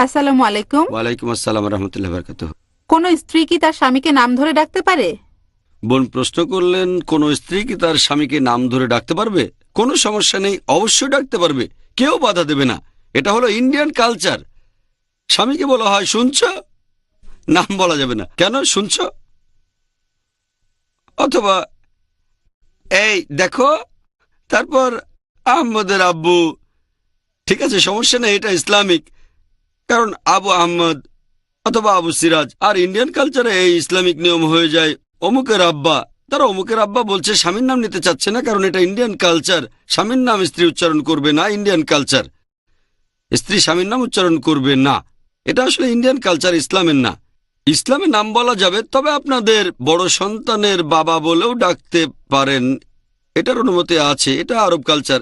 আসসালামু আলাইকুম। ওয়ালাইকুম আসসালাম রহমতুল্লাহ বারকাতুহ। কোন স্ত্রী কি তার স্বামীকে নাম ধরে ডাকতে পারে? বোন প্রশ্ন করলেন, কোন স্ত্রী কি তার স্বামীকে নাম ধরে ডাকতে পারবে? কোনো সমস্যা নেই, অবশ্যই ডাকতে পারবে, কেউ বাধা দেবে না। এটা হলো ইন্ডিয়ান কালচার। স্বামীকে বলা হয় শুনছ, নাম বলা যাবে না। কেন শুনছ? অথবা এই দেখো, তারপর আহমদের আব্বু। ঠিক আছে, সমস্যা নেই, এটা ইসলামিক। কারণ আবু আহমদ অথবা আবু সিরাজ। আর ইন্ডিয়ান কালচারে এই ইসলামিক নিয়ম হয়ে যায় অমুকের আব্বা। তারা অমুকের আব্বা বলছে, স্বামীর নাম নিতে চাচ্ছে না, কারণ এটা ইন্ডিয়ান কালচার। স্বামীর নাম স্ত্রী উচ্চারণ করবে না, ইন্ডিয়ান কালচার। স্ত্রী স্বামীর নাম উচ্চারণ করবে না, এটা আসলে ইন্ডিয়ান কালচার, ইসলামের না। ইসলামের নাম বলা যাবে, তবে আপনাদের বড় সন্তানের বাবা বলেও ডাকতে পারেন, এটার অনুমতি আছে। এটা আরব কালচার,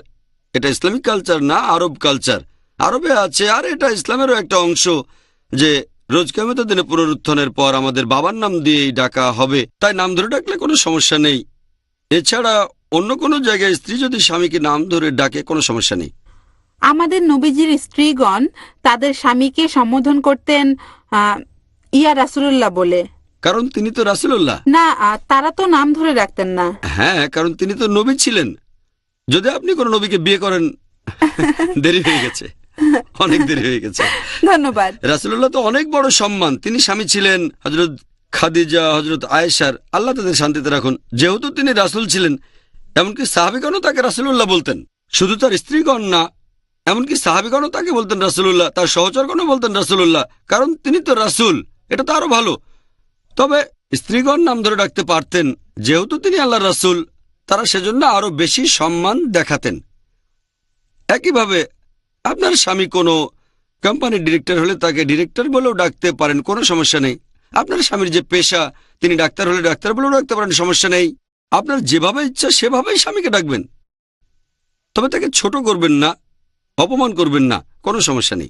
এটা ইসলামিক কালচার না, আরব কালচার। আরবে আছে, আর এটা ইসলামেরও একটা অংশ যে রোজ কিয়ামতের দিনে পুনরুত্থানের পর আমাদের বাবার নাম দিয়েই ডাকা হবে, তাই নাম ধরে ডাকলে কোনো সমস্যা নেই। এছাড়া অন্য কোনো জায়গায় স্ত্রী যদি স্বামীকে নাম ধরে ডাকে, কোনো সমস্যা নেই। আমাদের নবীজির স্ত্রীগণ তাদের স্বামীকে সম্বোধন করতেন ইয়া রাসূলুল্লাহ বলে। কারণ তিনি তো রাসূলুল্লাহ। না, তারা তো নাম ধরে ডাকতেন না। হ্যাঁ, কারণ তিনি তো নবী ছিলেন। যদি আপনি কোনো নবীকে বিয়ে করেন, দেরি হয়ে গেছে, অনেক দেরি হয়ে গেছে। ধন্যবাদ। রাসূলুল্লাহ তো অনেক বড় সম্মান। তিনি স্বামী ছিলেন হযরত খাদিজা, হযরত আয়েশার, আল্লাহ তাদের শান্তিতে রাখুন। যেহেতু তিনি রাসূল ছিলেন, এমনকি সাহাবীগণও তাকে রাসূলুল্লাহ বলতেন। শুধু তার স্ত্রীগণ না, এমনকি সাহাবীগণও তাকে বলতেন রাসূলুল্লাহ, তার সহচরগণও বলতেন রাসূলুল্লাহ, কারণ তিনি তো রাসূল। এটা তো আরো ভালো। তবে স্ত্রীগণ নাম ধরে ডাকতে পারতেন, যেহেতু তিনি আল্লাহর রাসূল, তারা সেজন্য আরো বেশি সম্মান দেখাতেন। একইভাবে আপনার স্বামী কোনো কোম্পানির ডিরেক্টর হলে তাকে ডিরেক্টর বলেও ডাকতে পারেন, কোনো সমস্যা নেই। আপনার স্বামীর যে পেশা, তিনি ডাক্তার হলে ডাক্তার বলেও ডাকতে পারেন, সমস্যা নেই। আপনার যেভাবে ইচ্ছা সেভাবেই স্বামীকে ডাকবেন, তবে তাকে ছোট করবেন না, অপমান করবেন না, কোনো সমস্যা নেই।